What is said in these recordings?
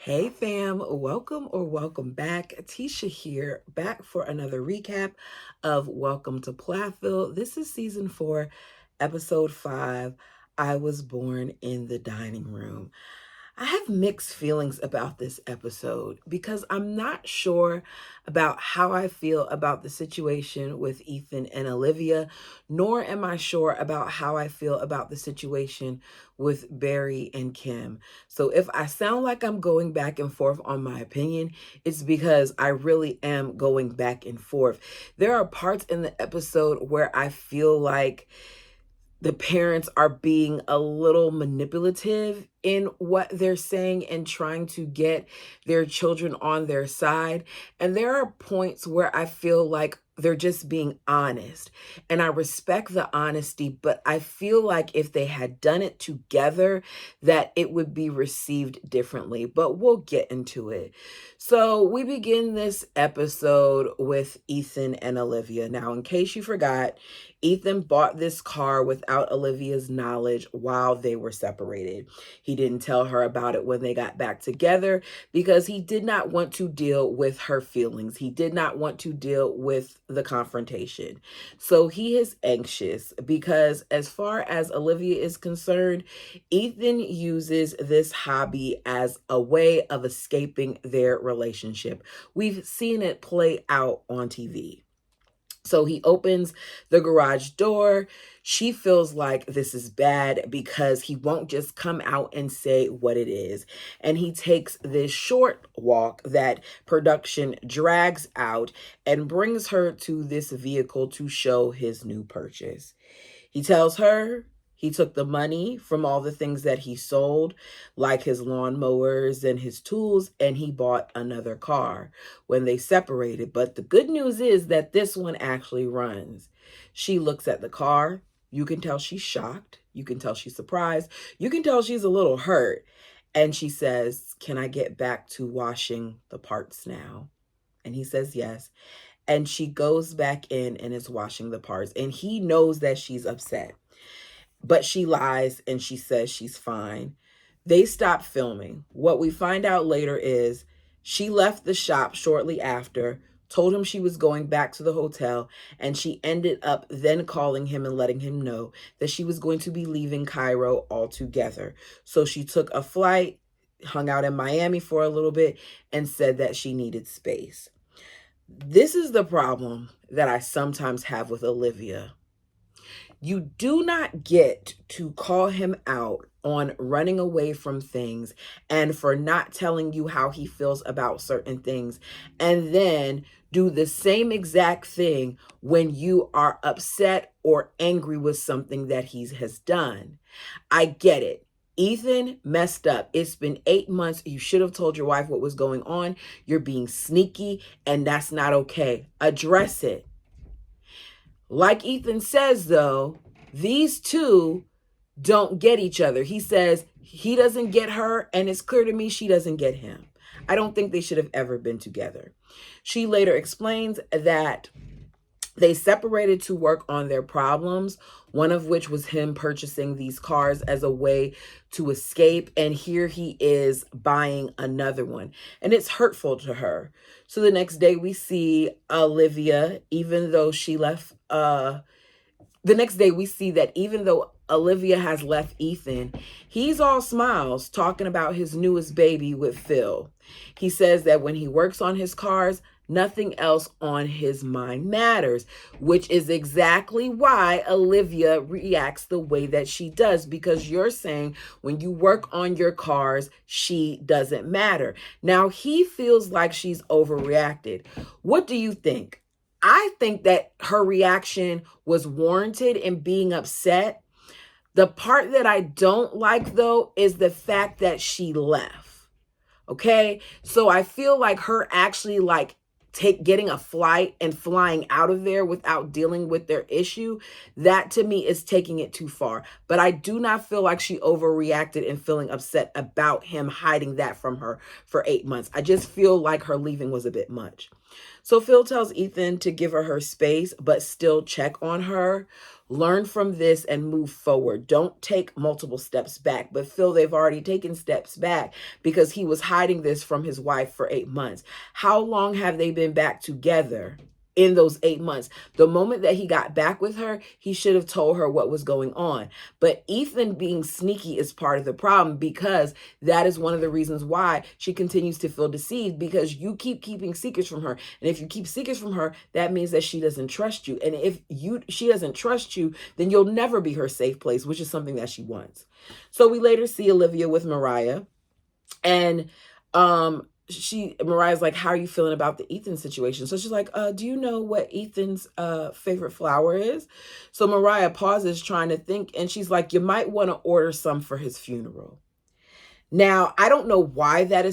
Hey fam, welcome back. Tisha here, back for another recap of Welcome to Plathville. This is season 4, episode 5. I was born in the dining room. I have mixed feelings about this episode because I'm not sure about how I feel about the situation with Ethan and Olivia, nor am I sure about how I feel about the situation with Barry and Kim. So if I sound like I'm going back and forth on my opinion, it's because I really am going back and forth. There are parts in the episode where I feel like the parents are being a little manipulative in what they're saying and trying to get their children on their side. And there are points where I feel like they're just being honest. And I respect the honesty, but I feel like if they had done it together, that it would be received differently. But we'll get into it. So we begin this episode with Ethan and Olivia. Now, in case you forgot, Ethan bought this car without Olivia's knowledge while they were separated. He didn't tell her about it when they got back together because he did not want to deal with her feelings. He did not want to deal with the confrontation. So he is anxious because, as far as Olivia is concerned, Ethan uses this hobby as a way of escaping their relationship. We've seen it play out on TV. So he opens the garage door. She feels like this is bad because he won't just come out and say what it is. And he takes this short walk that production drags out and brings her to this vehicle to show his new purchase. He tells her he took the money from all the things that he sold, like his lawnmowers and his tools, and he bought another car when they separated. But the good news is that this one actually runs. She looks at the car. You can tell she's shocked. You can tell she's surprised. You can tell she's a little hurt. And she says, "Can I get back to washing the parts now?" And he says yes. And she goes back in and is washing the parts. And he knows that she's upset. But she lies and she says she's fine. They stop filming. What we find out later is she left the shop shortly after, told him she was going back to the hotel, and she ended up then calling him and letting him know that she was going to be leaving Cairo altogether. So she took a flight, hung out in Miami for a little bit, and said that she needed space. This is the problem that I sometimes have with Olivia. You do not get to call him out on running away from things and for not telling you how he feels about certain things, and then do the same exact thing when you are upset or angry with something that he has done. I get it. Ethan messed up. It's been 8 months. You should have told your wife what was going on. You're being sneaky, and that's not okay. Address it. Like Ethan says, though, these two don't get each other. He says he doesn't get her, and it's clear to me she doesn't get him. I don't think they should have ever been together. She later explains that they separated to work on their problems, one of which was him purchasing these cars as a way to escape. And here he is buying another one. And it's hurtful to her. So the next day we see Olivia, even though she left, the next day we see that even though Olivia has left Ethan, he's all smiles talking about his newest baby with Phil. He says that when he works on his cars, nothing else on his mind matters, which is exactly why Olivia reacts the way that she does, because you're saying when you work on your cars, she doesn't matter. Now, he feels like she's overreacted. What do you think? I think that her reaction was warranted in being upset. The part that I don't like, though, is the fact that she left. Okay? So I feel like her actually getting a flight and flying out of there without dealing with their issue, that to me is taking it too far. But I do not feel like she overreacted and feeling upset about him hiding that from her for 8 months. I just feel like her leaving was a bit much. So Phil tells Ethan to give her space, but still check on her. Learn from this and move forward. Don't take multiple steps back. But Phil, they've already taken steps back because he was hiding this from his wife for 8 months. How long have they been back together? In those 8 months, the moment that he got back with her, he should have told her what was going on. But Ethan being sneaky is part of the problem, because that is one of the reasons why she continues to feel deceived, because you keep keeping secrets from her. And if you keep secrets from her, that means that she doesn't trust you. And if she doesn't trust you, then you'll never be her safe place, which is something that she wants. So we later see Olivia with Mariah, and Mariah's like, how are you feeling about the Ethan situation? So she's like, do you know what Ethan's favorite flower is? So Mariah pauses, trying to think, and she's like, you might want to order some for his funeral. Now, I don't know why that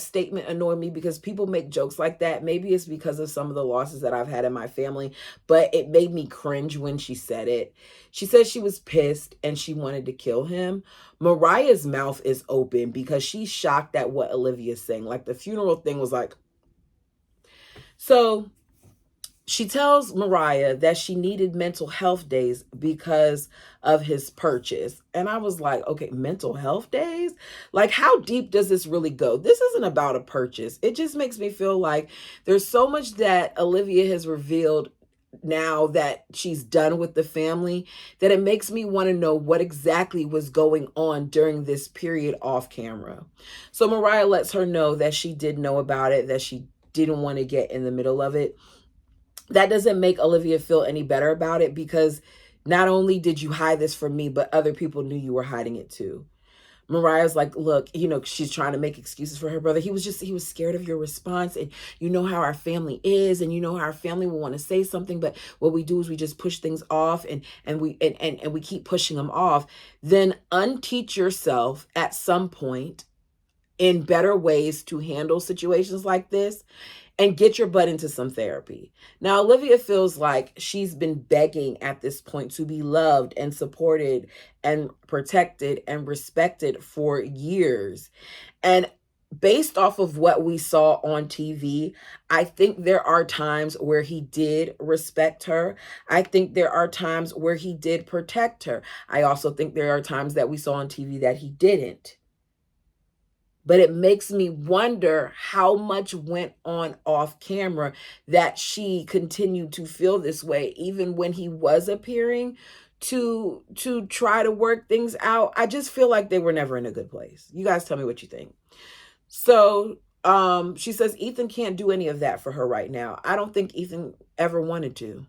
statement annoyed me, because people make jokes like that. Maybe it's because of some of the losses that I've had in my family, but it made me cringe when she said it. She said she was pissed and she wanted to kill him. Mariah's mouth is open because she's shocked at what Olivia's saying. Like, the funeral thing was like... So she tells Mariah that she needed mental health days because of his purchase. And I was like, okay, mental health days? Like, how deep does this really go? This isn't about a purchase. It just makes me feel like there's so much that Olivia has revealed now that she's done with the family, that it makes me want to know what exactly was going on during this period off camera. So Mariah lets her know that she did know about it, that she didn't want to get in the middle of it. That doesn't make Olivia feel any better about it, because not only did you hide this from me, but other people knew you were hiding it too. Mariah's like, look, she's trying to make excuses for her brother. He was scared of your response. And you know how our family is, and you know how our family will want to say something. But what we do is we just push things off, and we keep pushing them off. Then unteach yourself at some point in better ways to handle situations like this, and get your butt into some therapy. Now, Olivia feels like she's been begging at this point to be loved and supported and protected and respected for years. And based off of what we saw on TV, I think there are times where he did respect her. I think there are times where he did protect her. I also think there are times that we saw on TV that he didn't. But it makes me wonder how much went on off camera that she continued to feel this way, even when he was appearing to try to work things out. I just feel like they were never in a good place. You guys tell me what you think. So she says Ethan can't do any of that for her right now. I don't think Ethan ever wanted to.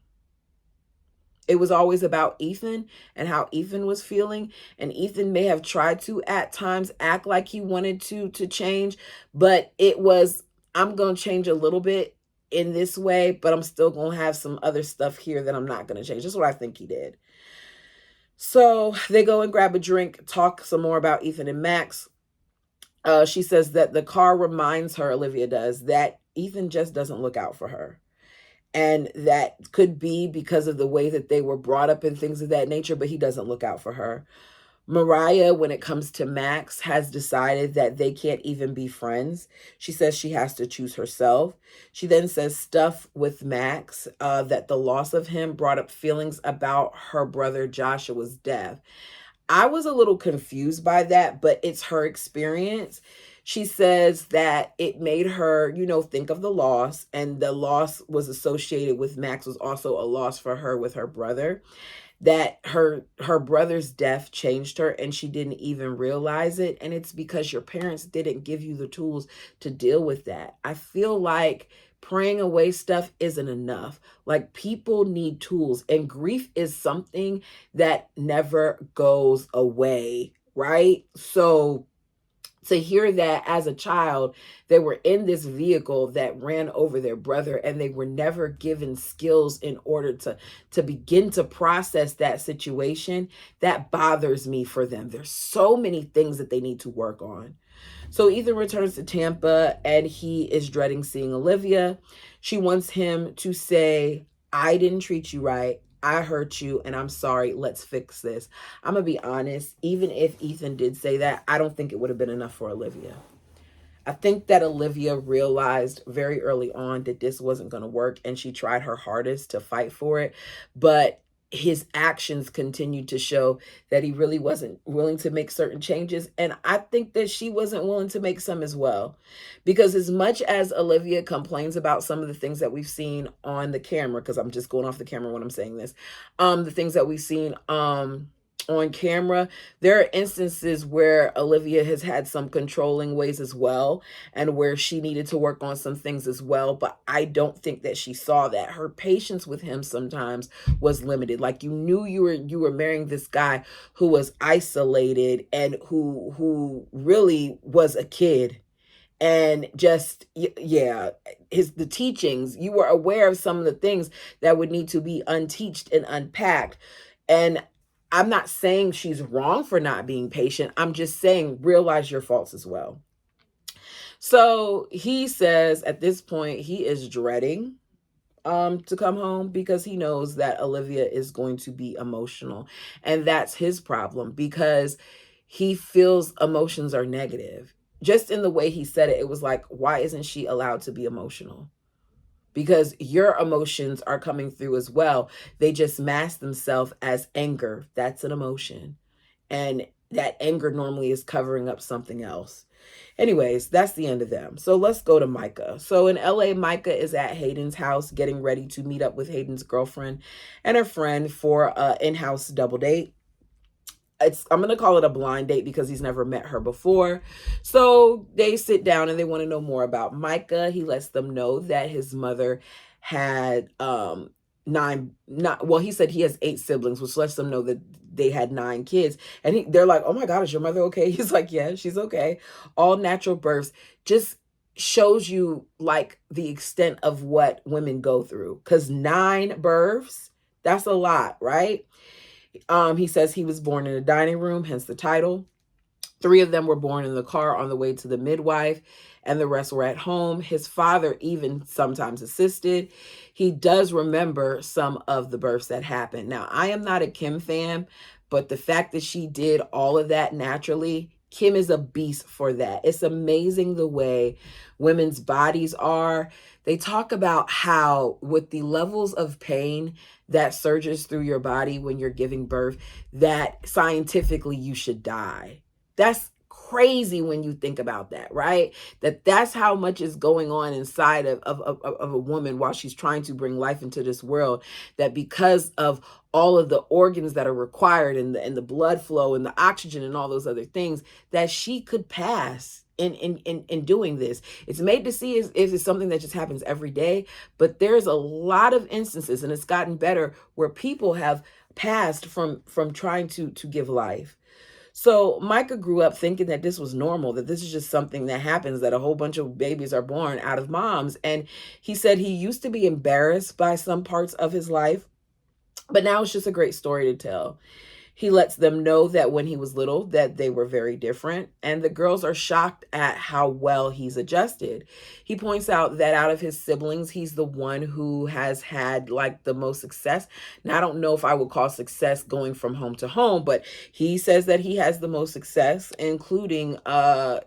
It was always about Ethan and how Ethan was feeling. And Ethan may have tried to at times act like he wanted to change, but it was, I'm going to change a little bit in this way, but I'm still going to have some other stuff here that I'm not going to change. That's what I think he did. So they go and grab a drink, talk some more about Ethan and Max. She says that the car reminds her, Olivia does, that Ethan just doesn't look out for her. And that could be because of the way that they were brought up and things of that nature, but he doesn't look out for her. Mariah, when it comes to Max, has decided that they can't even be friends. She says she has to choose herself. She then says stuff with Max, that the loss of him brought up feelings about her brother Joshua's death. I was a little confused by that, but it's her experience. She says that it made her, think of the loss, and the loss was associated with Max was also a loss for her with her brother, that her brother's death changed her and she didn't even realize it. And it's because your parents didn't give you the tools to deal with that. I feel like praying away stuff isn't enough. Like, people need tools, and grief is something that never goes away, right? So to hear that as a child, they were in this vehicle that ran over their brother and they were never given skills in order to begin to process that situation, that bothers me for them. There's so many things that they need to work on. So Ethan returns to Tampa and he is dreading seeing Olivia. She wants him to say, I didn't treat you right. I hurt you and I'm sorry. Let's fix this. I'm going to be honest. Even if Ethan did say that, I don't think it would have been enough for Olivia. I think that Olivia realized very early on that this wasn't going to work, and she tried her hardest to fight for it. But his actions continued to show that he really wasn't willing to make certain changes. And I think that she wasn't willing to make some as well. Because as much as Olivia complains about some of the things that we've seen on the camera, because I'm just going off the camera when I'm saying this, the things that we've seen on camera, there are instances where Olivia has had some controlling ways as well, and where she needed to work on some things as well. But I don't think that she saw that. Her patience with him sometimes was limited. Like, you knew you were marrying this guy who was isolated and who really was a kid, and just yeah, the teachings, you were aware of some of the things that would need to be unteached and unpacked. And I'm not saying she's wrong for not being patient. I'm just saying realize your faults as well. So he says at this point he is dreading to come home, because he knows that Olivia is going to be emotional, and that's his problem, because he feels emotions are negative. Just in the way he said it, it was like, why isn't she allowed to be emotional? Because your emotions are coming through as well. They just mask themselves as anger. That's an emotion. And that anger normally is covering up something else. Anyways, that's the end of them. So let's go to Micah. So in LA, Micah is at Hayden's house getting ready to meet up with Hayden's girlfriend and her friend for an in-house double date. I'm going to call it a blind date because he's never met her before. So they sit down and they want to know more about Micah. He lets them know that his mother had he said he has 8 siblings, which lets them know that they had 9 kids. And they're like, oh my God, is your mother okay? He's like, yeah, she's okay. All natural births. Just shows you like the extent of what women go through, because 9 births, that's a lot, right? He says he was born in a dining room, hence the title. 3 of them were born in the car on the way to the midwife, and the rest were at home. His father even sometimes assisted. He does remember some of the births that happened. Now, I am not a Kim fan, but the fact that she did all of that naturally, Kim is a beast for that. It's amazing the way women's bodies are. They talk about how with the levels of pain that surges through your body when you're giving birth, that scientifically you should die. That's crazy when you think about that, right? That's how much is going on inside of a woman while she's trying to bring life into this world, that because of all of the organs that are required, and the blood flow and the oxygen and all those other things, that she could pass in doing this. It's made to see if it's something that just happens every day, but there's a lot of instances, and it's gotten better, where people have passed from trying to give life. So Micah grew up thinking that this was normal, that this is just something that happens, that a whole bunch of babies are born out of moms. And he said he used to be embarrassed by some parts of his life, but now it's just a great story to tell. He lets them know that when he was little, that they were very different, and the girls are shocked at how well he's adjusted. He points out that out of his siblings, he's the one who has had like the most success. Now, I don't know if I would call success going from home to home, but he says that he has the most success, including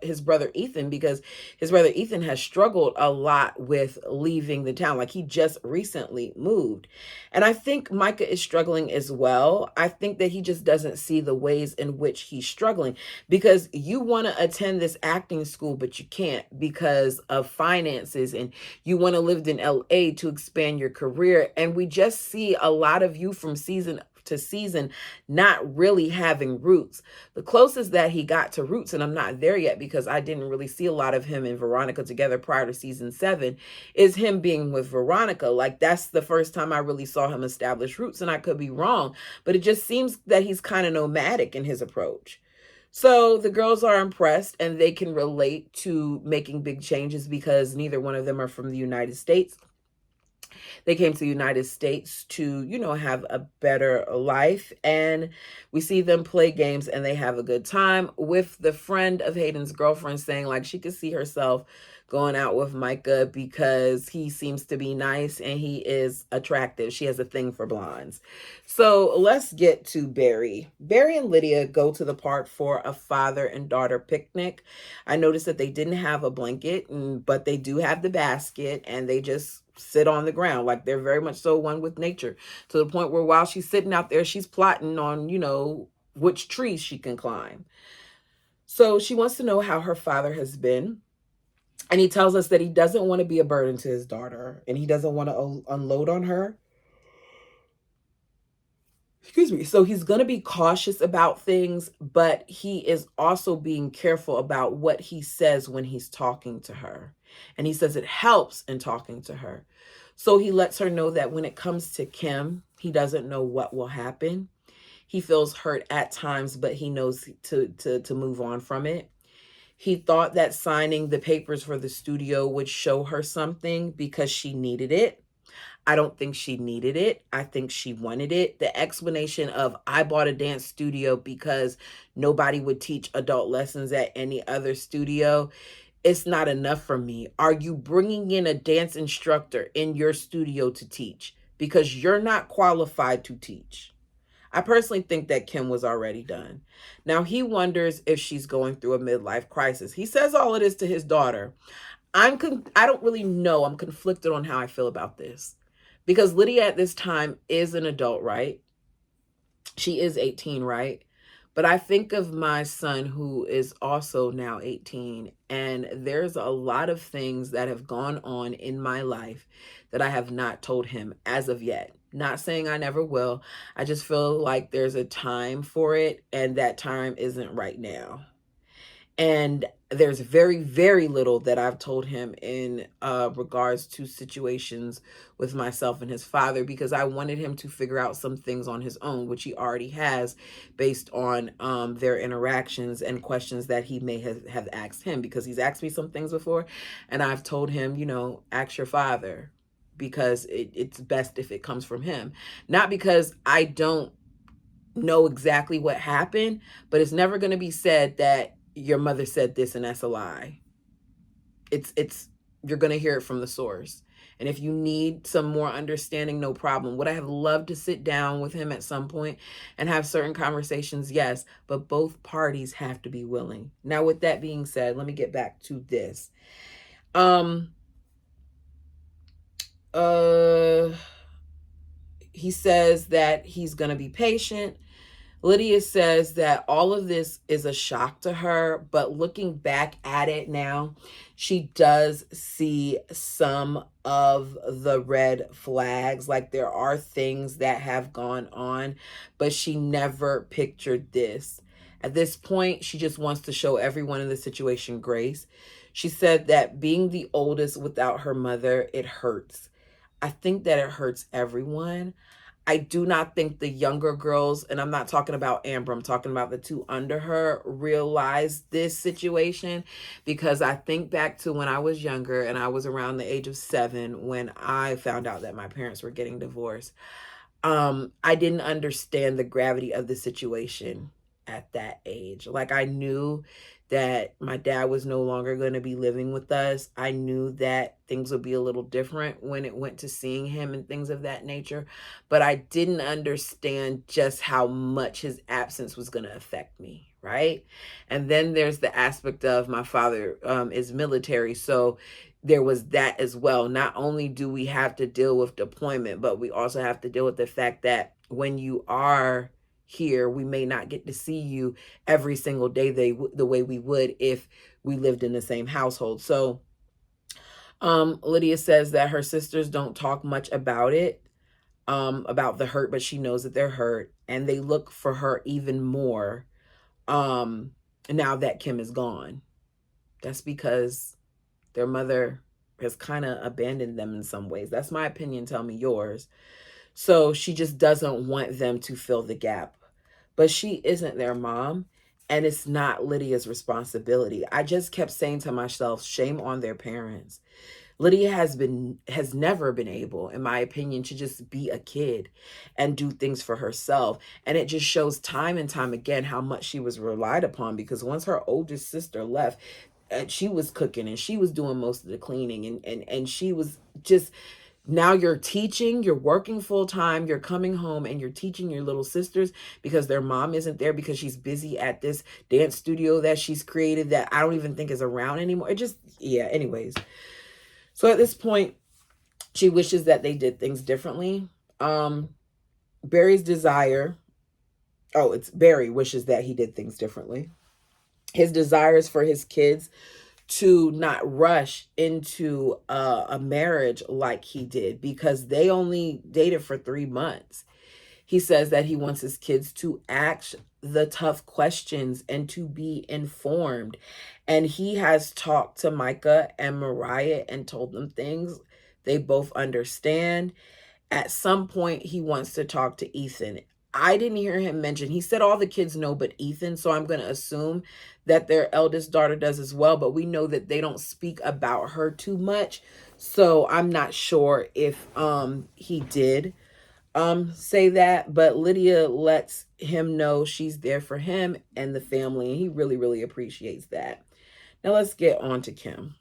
his brother Ethan, because his brother Ethan has struggled a lot with leaving the town. Like, he just recently moved. And I think Micah is struggling as well. I think that he just doesn't see the ways in which he's struggling, because you want to attend this acting school, but you can't because of finances, and you want to live in LA to expand your career. And we just see a lot of you from season to season not really having roots. The closest that he got to roots, and I'm not there yet because I didn't really see a lot of him and Veronica together prior to season 7, is him being with Veronica. Like, that's the first time I really saw him establish roots, and I could be wrong, but it just seems that he's kind of nomadic in his approach. So the girls are impressed, and they can relate to making big changes because neither one of them are from the United States. They came to the United States to, have a better life. And we see them play games and they have a good time, with the friend of Hayden's girlfriend saying like she could see herself going out with Micah because he seems to be nice and he is attractive. She has a thing for blondes. So let's get to Barry. Barry and Lydia go to the park for a father and daughter picnic. I noticed that they didn't have a blanket, but they do have the basket, and they just sit on the ground. Like, they're very much so one with nature, to the point where while she's sitting out there, she's plotting on, which trees she can climb. So she wants to know how her father has been. And he tells us that he doesn't want to be a burden to his daughter, and he doesn't want to unload on her. Excuse me. So he's going to be cautious about things, but he is also being careful about what he says when he's talking to her. And he says it helps in talking to her. So he lets her know that when it comes to Kim, he doesn't know what will happen. He feels hurt at times, but he knows to move on from it. He thought that signing the papers for the studio would show her something because she needed it. I don't think she needed it. I think she wanted it. The explanation of, I bought a dance studio because nobody would teach adult lessons at any other studio, it's not enough for me. Are you bringing in a dance instructor in your studio to teach? Because you're not qualified to teach. I personally think that Kim was already done. Now, he wonders if she's going through a midlife crisis. He says all it is to his daughter. I don't really know. I'm conflicted on how I feel about this. Because Lydia at this time is an adult, right? She is 18, right? But I think of my son, who is also now 18, and there's a lot of things that have gone on in my life that I have not told him as of yet. Not saying I never will. I just feel like there's a time for it, and that time isn't right now. And there's very, very little that I've told him in regards to situations with myself and his father, because I wanted him to figure out some things on his own, which he already has, based on their interactions and questions that he may have asked him, because he's asked me some things before, and I've told him, ask your father, because it's best if it comes from him. Not because I don't know exactly what happened, but it's never going to be said that your mother said this and that's a lie. It's you're going to hear it from the source. And if you need some more understanding, no problem. Would I have loved to sit down with him at some point and have certain conversations? Yes, but both parties have to be willing. Now, with that being said, let me get back to this. He says that he's going to be patient. Lydia says that all of this is a shock to her, but looking back at it now, she does see some of the red flags. Like, there are things that have gone on, but she never pictured this. At this point, she just wants to show everyone in the situation grace. She said that being the oldest without her mother, it hurts. I think that it hurts everyone. I do not think the younger girls, and I'm not talking about Amber, I'm talking about the two under her, realize this situation, because I think back to when I was younger and I was around the age of 7 when I found out that my parents were getting divorced. I didn't understand the gravity of the situation at that age. Like, I knew that my dad was no longer going to be living with us. I knew that things would be a little different when it went to seeing him and things of that nature. But I didn't understand just how much his absence was going to affect me, right? And then there's the aspect of my father is military. So there was that as well. Not only do we have to deal with deployment, but we also have to deal with the fact that when you are here, we may not get to see you every single day the way we would if we lived in the same household. So Lydia says that her sisters don't talk much about it, about the hurt, but she knows that they're hurt, and they look for her even more now that Kim is gone. That's because their mother has kind of abandoned them in some ways. That's my opinion. Tell me yours. So she just doesn't want them to fill the gap. But she isn't their mom, and it's not Lydia's responsibility. I just kept saying to myself, shame on their parents. Lydia has never been able, in my opinion, to just be a kid and do things for herself. And it just shows time and time again how much she was relied upon, because once her oldest sister left, she was cooking and she was doing most of the cleaning, and she was just, now you're teaching, you're working full time, you're coming home and you're teaching your little sisters because their mom isn't there because she's busy at this dance studio that she's created that I don't even think is around anymore. It just, yeah, anyways. So at this point, she wishes that they did things differently. Barry's desire, it's Barry wishes that he did things differently. His desire is for his kids to not rush into a marriage like he did, because they only dated for 3 months. He says that he wants his kids to ask the tough questions and to be informed. And he has talked to Micah and Mariah and told them things they both understand. At some point, he wants to talk to Ethan. I didn't hear him mention, he said all the kids know but Ethan, so I'm going to assume that their eldest daughter does as well, but we know that they don't speak about her too much, so I'm not sure if he did say that, but Lydia lets him know she's there for him and the family, and he really, really appreciates that. Now let's get on to Kim.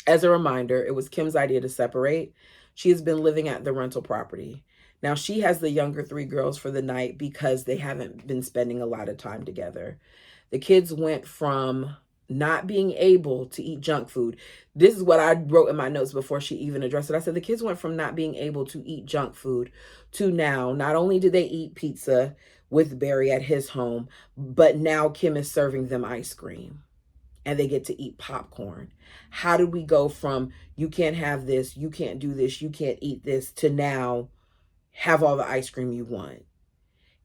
As a reminder, it was Kim's idea to separate. She has been living at the rental property. Now she has the younger 3 girls for the night because they haven't been spending a lot of time together. The kids went from not being able to eat junk food. This is what I wrote in my notes before she even addressed it. I said the kids went from not being able to eat junk food to now, not only do they eat pizza with Barry at his home, but now Kim is serving them ice cream and they get to eat popcorn. How did we go from you can't have this, you can't do this, you can't eat this, to now have all the ice cream you want?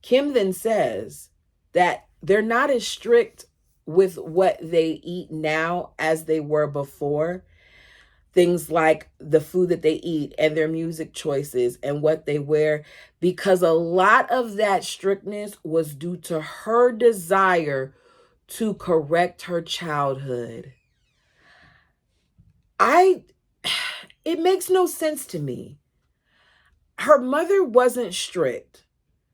Kim then says that they're not as strict with what they eat now as they were before. Things like the food that they eat and their music choices and what they wear, because a lot of that strictness was due to her desire to correct her childhood. It makes no sense to me. Her mother wasn't strict,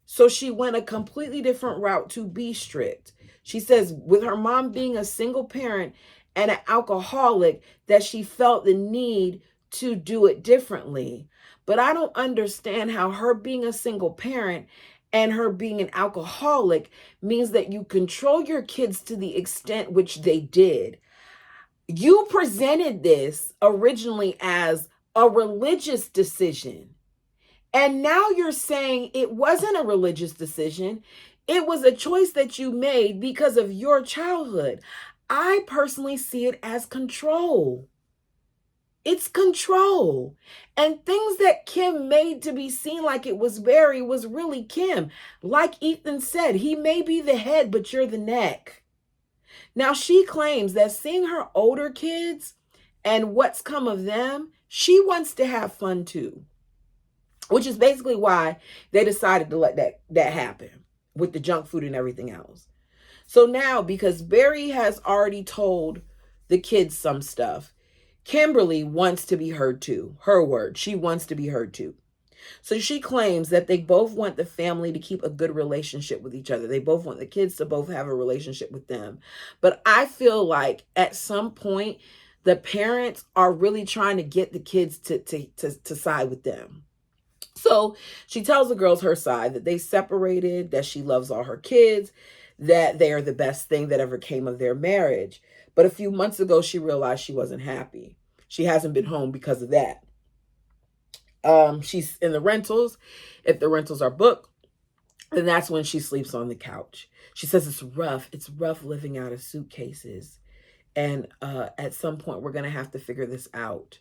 so she went a completely different route to be strict. She says with her mom being a single parent and an alcoholic, that she felt the need to do it differently. But I don't understand how her being a single parent and her being an alcoholic means that you control your kids to the extent which they did. You presented this originally as a religious decision. And now you're saying it wasn't a religious decision. It was a choice that you made because of your childhood. I personally see it as control. It's control. And things that Kim made to be seen like it was Barry was really Kim. Like Ethan said, he may be the head, but you're the neck. Now she claims that seeing her older kids and what's come of them, she wants to have fun too. Which is basically why they decided to let that happen with the junk food and everything else. So now, because Barry has already told the kids some stuff, Kimberly wants to be heard too. Her word, she wants to be heard too. So she claims that they both want the family to keep a good relationship with each other. They both want the kids to both have a relationship with them. But I feel like at some point, the parents are really trying to get the kids to side with them. So she tells the girls her side, that they separated, that she loves all her kids, that they are the best thing that ever came of their marriage. But a few months ago, she realized she wasn't happy. She hasn't been home because of that. She's in the rentals. If the rentals are booked, then that's when she sleeps on the couch. She says it's rough. It's rough living out of suitcases. And at some point, we're going to have to figure this out.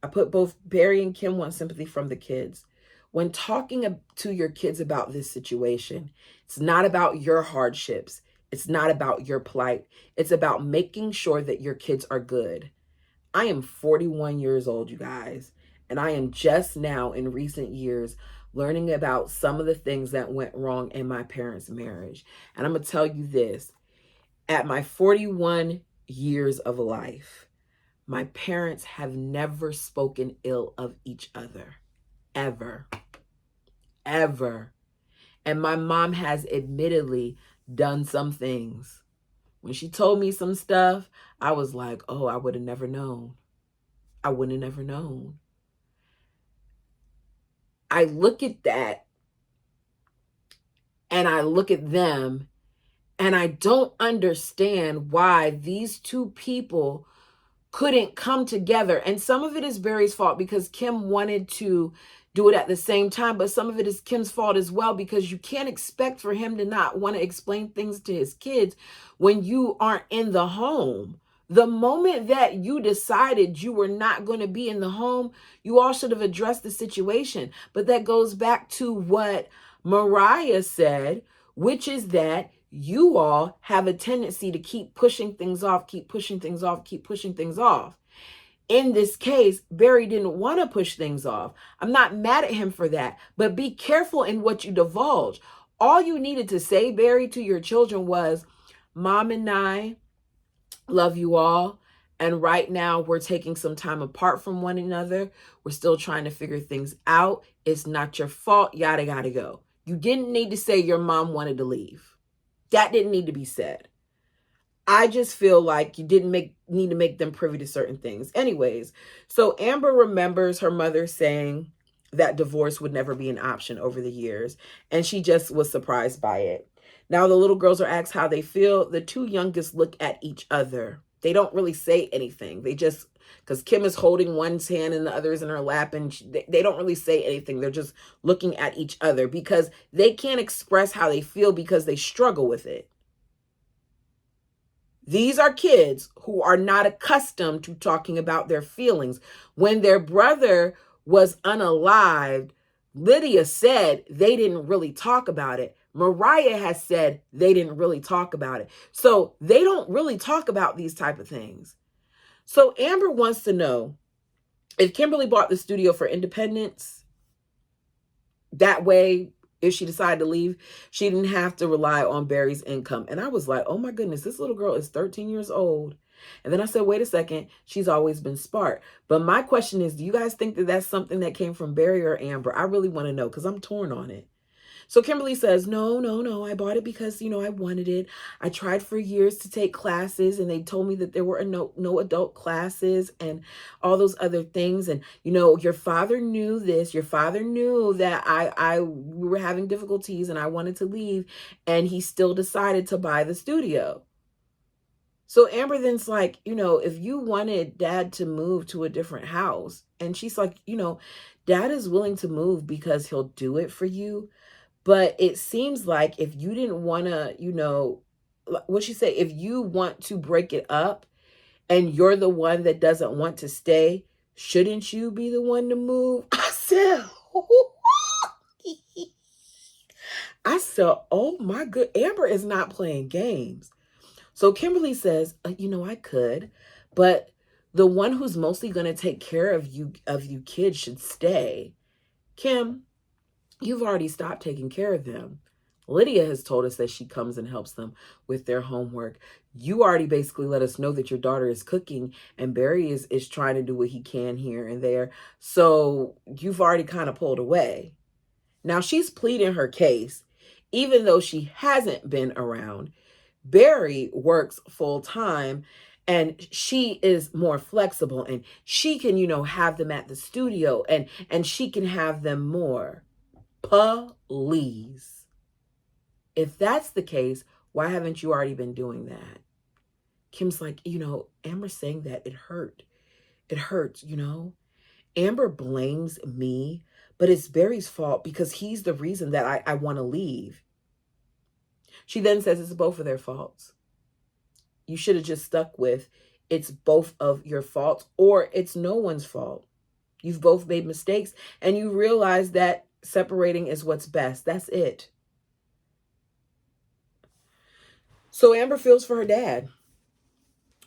I put both Barry and Kim want sympathy from the kids. When talking to your kids about this situation, it's not about your hardships. It's not about your plight. It's about making sure that your kids are good. I am 41 years old, you guys, and I am just now in recent years learning about some of the things that went wrong in my parents' marriage. And I'm going to tell you this, at my 41 years of life, My parents have never spoken ill of each other, ever, ever. And my mom has admittedly done some things. When she told me some stuff, I was like, oh, I would have never known. I would have never known. I look at that and I look at them and I don't understand why these two people couldn't come together. And some of it is Barry's fault because Kim wanted to do it at the same time, but some of it is Kim's fault as well, because you can't expect for him to not want to explain things to his kids when you aren't in the home. The moment that you decided you were not going to be in the home, you all should have addressed the situation. But that goes back to what Mariah said, which is that you all have a tendency to keep pushing things off, keep pushing things off, keep pushing things off. In this case, Barry didn't want to push things off. I'm not mad at him for that, but be careful in what you divulge. All you needed to say, Barry, to your children was, Mom and I love you all. And right now we're taking some time apart from one another. We're still trying to figure things out. It's not your fault, yada, yada, go. You didn't need to say your mom wanted to leave. That didn't need to be said. I just feel like you didn't need to make them privy to certain things. Anyways, so Amber remembers her mother saying that divorce would never be an option over the years, and she just was surprised by it. Now the little girls are asked how they feel. The two youngest look at each other. They don't really say anything. They just, because Kim is holding one's hand and the other is in her lap, and they don't really say anything. They're just looking at each other because they can't express how they feel because they struggle with it. These are kids who are not accustomed to talking about their feelings. When their brother was unalived, Lydia said they didn't really talk about it. Mariah has said they didn't really talk about it. So they don't really talk about these type of things. So Amber wants to know if Kimberly bought the studio for independence, that way, if she decided to leave, she didn't have to rely on Barry's income. And I was like, oh my goodness, this little girl is 13 years old. And then I said, wait a second, she's always been smart. But my question is, do you guys think that that's something that came from Barry or Amber? I really want to know because I'm torn on it. So Kimberly says, no, I bought it because, I wanted it. I tried for years to take classes and they told me that there were no adult classes and all those other things. And, your father knew this. Your father knew that we were having difficulties and I wanted to leave, and he still decided to buy the studio. So Amber then's like, if you wanted Dad to move to a different house, and she's like, Dad is willing to move because he'll do it for you. But it seems like if you didn't want to, what she say, if you want to break it up and you're the one that doesn't want to stay, shouldn't you be the one to move? I said, oh my good, Amber is not playing games. So Kimberly says, I could, but the one who's mostly going to take care of you kids should stay. Kim, you've already stopped taking care of them. Lydia has told us that she comes and helps them with their homework. You already basically let us know that your daughter is cooking, and Barry is trying to do what he can here and there. So you've already kind of pulled away. Now she's pleading her case, even though she hasn't been around. Barry works full time and she is more flexible, and she can, have them at the studio and she can have them more. Please. If that's the case, why haven't you already been doing that? Kim's like, Amber saying that it hurt. It hurts, Amber blames me, but it's Barry's fault because he's the reason that I want to leave. She then says it's both of their faults. You should have just stuck with it's both of your faults, or it's no one's fault. You've both made mistakes and you realize that separating is what's best. That's it. So Amber feels for her dad.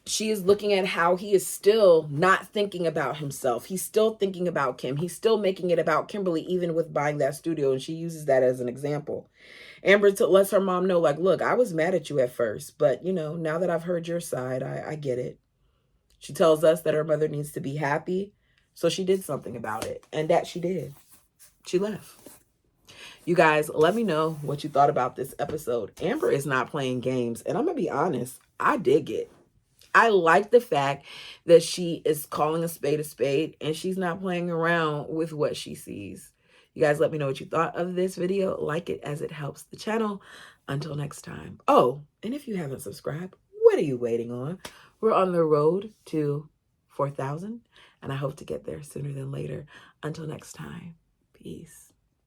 She is looking at how he is still not thinking about himself. He's still thinking about Kim. He's still making it about Kimberly, even with buying that studio. And she uses that as an example. Amber lets her mom know, like, look, I was mad at you at first, but, now that I've heard your side, I get it. She tells us that her mother needs to be happy. So she did something about it. And that she did. She left. You guys, let me know what you thought about this episode. Amber is not playing games. And I'm going to be honest, I dig it. I like the fact that she is calling a spade and she's not playing around with what she sees. You guys let me know what you thought of this video. Like it as it helps the channel. Until next time. Oh, and if you haven't subscribed, what are you waiting on? We're on the road to 4,000 and I hope to get there sooner than later. Until next time, peace.